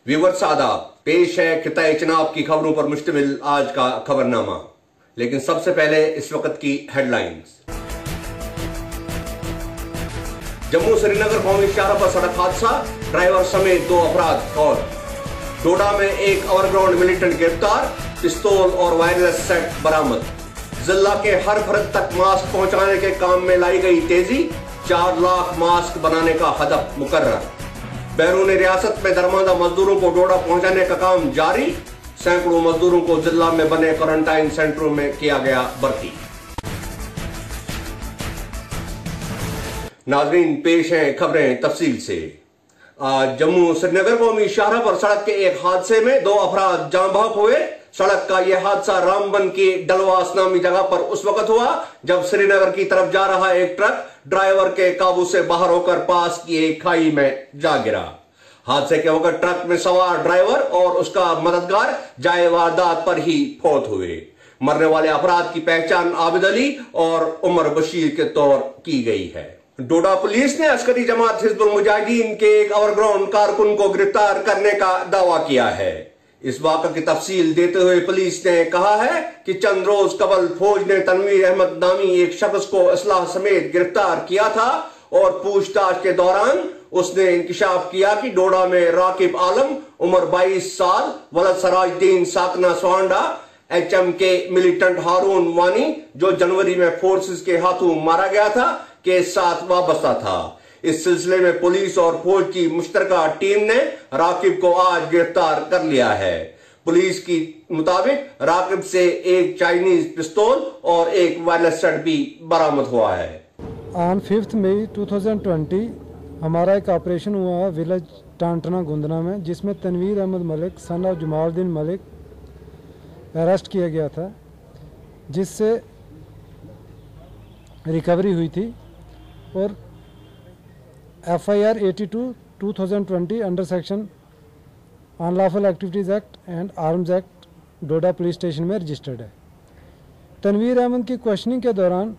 Viewers आदाब, पेश है खिताए चनाब की खबरों पर मुश्तमिल आज का खबरनामा। लेकिन सबसे पहले इस वक्त की हेडलाइंस। जम्मू श्रीनगर कौमी शाहराह पर सड़क हादसा, ड्राइवर समेत 2 अफराद और डोडा में एक ओवरग्राउंड मिलिटेंट गिरफ्तार, पिस्तौल और वायरलेस सेट बरामद। जिला के हर फर्द तक मास्क पहुंचाने के काम में लाई गई तेजी, 4 लाख मास्क बनाने का हदफ मुकर्रर। बैरून रियासत में दरमादा मजदूरों को डोडा पहुंचाने का काम जारी, सैकड़ों मजदूरों को जिला में बने क्वारंटाइन सेंटरों में किया गया भर्ती। नाज़रीन, पेश हैं खबरें तफसील से। आज जम्मू श्रीनगर कौमी शाहराह पर सड़क के एक हादसे में 2 अफराद जाँ बहक हुए। सड़क का यह हादसा रामबन की डलवास नामी जगह पर उस वक्त हुआ जब श्रीनगर की तरफ जा रहा एक ट्रक ड्राइवर के काबू से बाहर होकर पास की एक खाई में जा गिरा। हादसे के वक्त ट्रक में सवार ड्राइवर और उसका मददगार जाए वारदात पर ही फौत हुए। मरने वाले अफराद की पहचान आबिद अली और उमर बशीर के तौर की गई है। डोडा पुलिस ने अस्करी जमात हिजबुल मुजाहिदीन के एक ओवरग्राउंड कारकुन को गिरफ्तार करने का दावा किया है। इस वाक़े की तफसील देते हुए पुलिस ने कहा है कि चंद रोज कबल फौज ने तनवीर अहमद नामी एक शख्स को असलाह समेत गिरफ्तार किया था और पूछताछ के दौरान उसने इंकिशाफ किया कि डोडा में राकिब आलम उम्र 22 साल, वलद सराजुद्दीन साकना स्वांडा, HM के मिलिटेंट हारून वानी जो जनवरी में फोर्सेस के हाथों मारा गया था, के साथ वाबस्ता था। इस सिलसिले में पुलिस और फौज की मुश्तरका टीम ने राकिब को आज गिरफ्तार कर लिया है। पुलिस की मुताबिक राकिब से एक चाइनीज पिस्तौल और एक वायरलेस सेट भी बरामद हुआ है। ऑन 5 मई 2020 हमारा एक ऑपरेशन हुआ है विलेज टांटना गुंदना में, जिसमें Tanveer Ahmad Malik son of Jamaluddin Malik arrest किया गया था, जिससे रिकवरी हुई थी और FIR 82/2020 under section unlawful activities act and arms act Doda police station में रजिस्टर्ड है। तनवीर अहमद की क्वेश्चनिंग के दौरान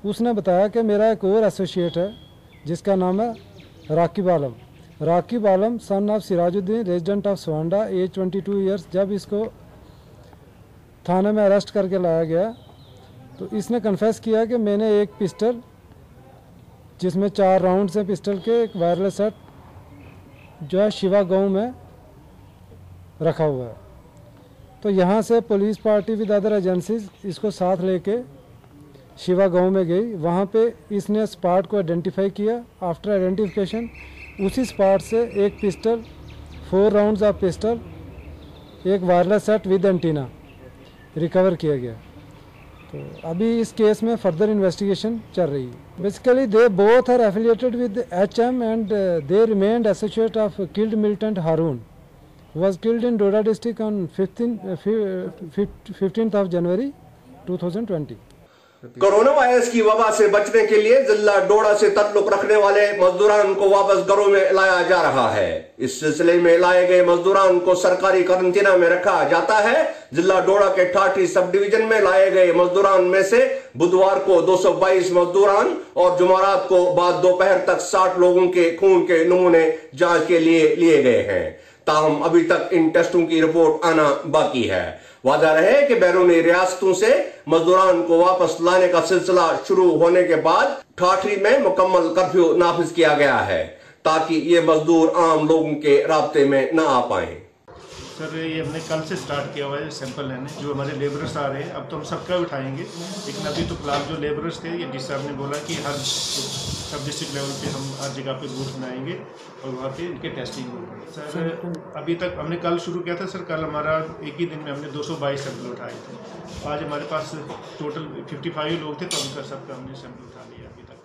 उसने बताया कि मेरा एक और एसोसिएट है जिसका नाम है Rakib Alam. Rakib Alam son of Sirajuddin resident of Swanda, age 22 years. जब इसको थाने में अरेस्ट करके लाया गया तो इसने कन्फेस किया कि मैंने एक पिस्टल जिसमें 4 राउंड्स हैं पिस्टल के, एक वायरलेस सेट जो है शिवा गांव में रखा हुआ है। तो यहाँ से police party with other agencies इसको साथ लेके शिवा गांव में गई। वहाँ पे इसने स्पॉट को आइडेंटिफाई किया। आफ्टर आइडेंटिफिकेशन उसी स्पॉट से एक पिस्टल, 4 राउंड्स ऑफ पिस्टल, एक wireless set with antenna recover किया गया। तो अभी इस केस में फर्दर इन्वेस्टिगेशन चल रही है। Basically they both are affiliated with HM and they remained associate of killed militant Haroon was killed in Doda district on 15th of January 2020। Corona virus की वबा से बचने के लिए जिला डोडा से ताल्लुक रखने वाले मजदूरान को वापस घरों में लाया जा रहा है। इस सिलसिले में लाए गए मजदूरान को सरकारी क्वारंटीना में रखा जाता है। जिला डोडा के ठाठी सब डिवीजन में लाए गए मजदूरान में से बुधवार को 222 मजदूरान और जुमारात को बाद दोपहर तक 60 लोगों के खून के नमूने जांच के लिए गए हैं। ताहम अभी तक इन टेस्टों की रिपोर्ट आना बाकी है। वादा रहे कि बैरूनी रियासतों से मजदूरान को वापस लाने का सिलसिला शुरू होने के बाद ठाठरी में मुकम्मल कर्फ्यू नाफिज किया गया है ताकि ये मजदूर आम लोगों के राब्ते में न आ पाए। सर, ये हमने कल से स्टार्ट किया हुआ है सैंपल लेने। जो हमारे लेबरर्स आ रहे हैं अब तो हम सबका उठाएंगे, लेकिन अभी तो फिलहाल जो लेबरर्स थे ये जिस साहब ने बोला कि हर सब डिस्ट्रिक्ट लेवल पे हम हर जगह पे बूथ बनाएंगे और वहाँ पे इनके टेस्टिंग होगी। सर अभी तक हमने कल शुरू किया था सर। कल हमारा एक ही दिन में हमने 222 सैंपल उठाए थे। आज हमारे पास टोटल 55 लोग थे तो उनका सबका हमने सैंपल उठा लिया अभी तक।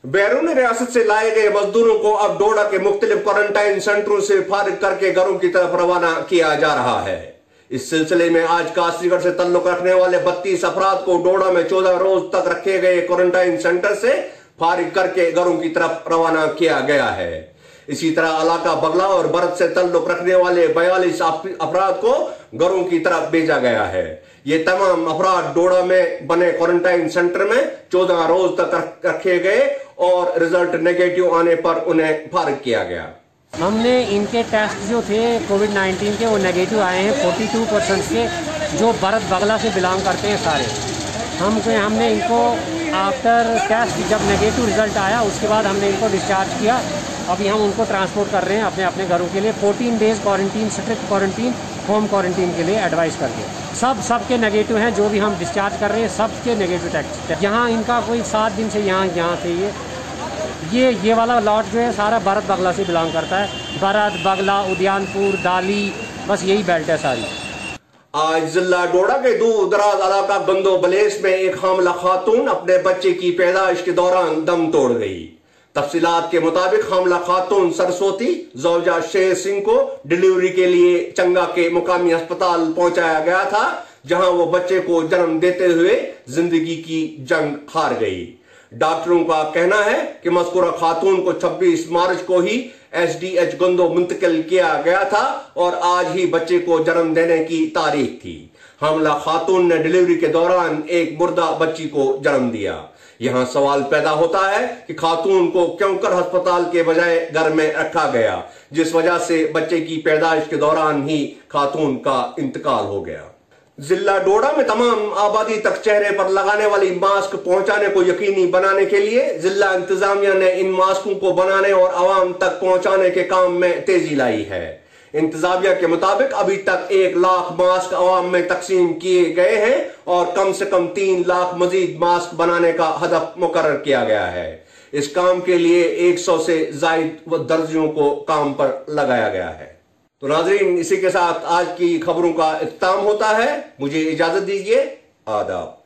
बैरून रियासत से लाए गए मजदूरों को अब डोडा के मुख्तलिफ क्वारंटाइन सेंटरों से फारिग करके घरों की तरफ रवाना किया जा रहा है। इस सिलसिले में आज कासरीगढ़ से ताल्लुक रखने वाले 32 अफराद को डोडा में 14 रोज तक रखे गए क्वारंटाइन सेंटर से फारिग करके घरों की तरफ रवाना किया गया है। इसी तरह इलाका बगला और बरत से ताल्लुक रखने वाले 42 अफराद को घरों की तरफ भेजा गया है। ये तमाम अफराद डोडा में बने क्वारंटाइन सेंटर में 14 रोज तक रखे गए और रिजल्ट नेगेटिव आने पर उन्हें फारिग किया गया। हमने इनके टेस्ट जो थे कोविड-19 के वो नेगेटिव आए हैं 42% के, जो भरत बगला से बिलोंग करते हैं सारे। हमने इनको आफ्टर टेस्ट जब नेगेटिव रिज़ल्ट आया उसके बाद हमने इनको डिस्चार्ज किया। अभी हम उनको ट्रांसपोर्ट कर रहे हैं अपने अपने घरों के लिए 14 days quarantine, strict quarantine, home quarantine के लिए एडवाइस करके। सबके नेगेटिव हैं, जो भी हम डिस्चार्ज कर रहे हैं सबके नेगेटिव टेस्ट। यहाँ इनका कोई 7 दिन से यहाँ थे ये वाला लॉट जो है सारा भरत बगला से बिलोंग करता है। भरत बगला, उद्यानपुर, दाली, बस यही बेल्ट है सारी। आज जिला डोडा के दूर दराज इलाका गंदो बलेस में एक हामला खातून अपने बच्चे की पैदाइश के दौरान दम तोड़ गई। तफसीलात के मुताबिक हामला खातून सरस्वती जौजा शेर सिंह को डिलीवरी के लिए चंगा के मुकामी अस्पताल पहुंचाया गया था, जहां वो बच्चे को जन्म देते हुए जिंदगी की जंग हार गई। डॉक्टरों का कहना है कि मज़कूरा खातून को 26 मार्च को ही SDH गंदो मुंतकिल किया गया था और आज ही बच्चे को जन्म देने की तारीख थी। हमला खातून ने डिलीवरी के दौरान एक मुर्दा बच्ची को जन्म दिया। यहां सवाल पैदा होता है कि खातून को क्यों कर अस्पताल के बजाय घर में रखा गया, जिस वजह से बच्चे की पैदाइश के दौरान ही खातून का इंतकाल हो गया। जिला डोडा में तमाम आबादी तक चेहरे पर लगाने वाली मास्क पहुंचाने को यकीनी बनाने के लिए जिला इंतजामिया ने इन मास्कों को बनाने और आवाम तक पहुंचाने के काम में तेजी लाई है। इंतजामिया के मुताबिक अभी तक 1 लाख मास्क आवाम में तकसीम किए गए हैं और कम से कम 3 लाख मजीद मास्क बनाने का हदफ मुकर्रर किया गया है। इस काम के लिए 100 से जायद दर्जियों को काम पर लगाया गया है। तो नाज़रीन, इसी के साथ आज की खबरों का इख्तिताम होता है। मुझे इजाजत दीजिए। आदाब।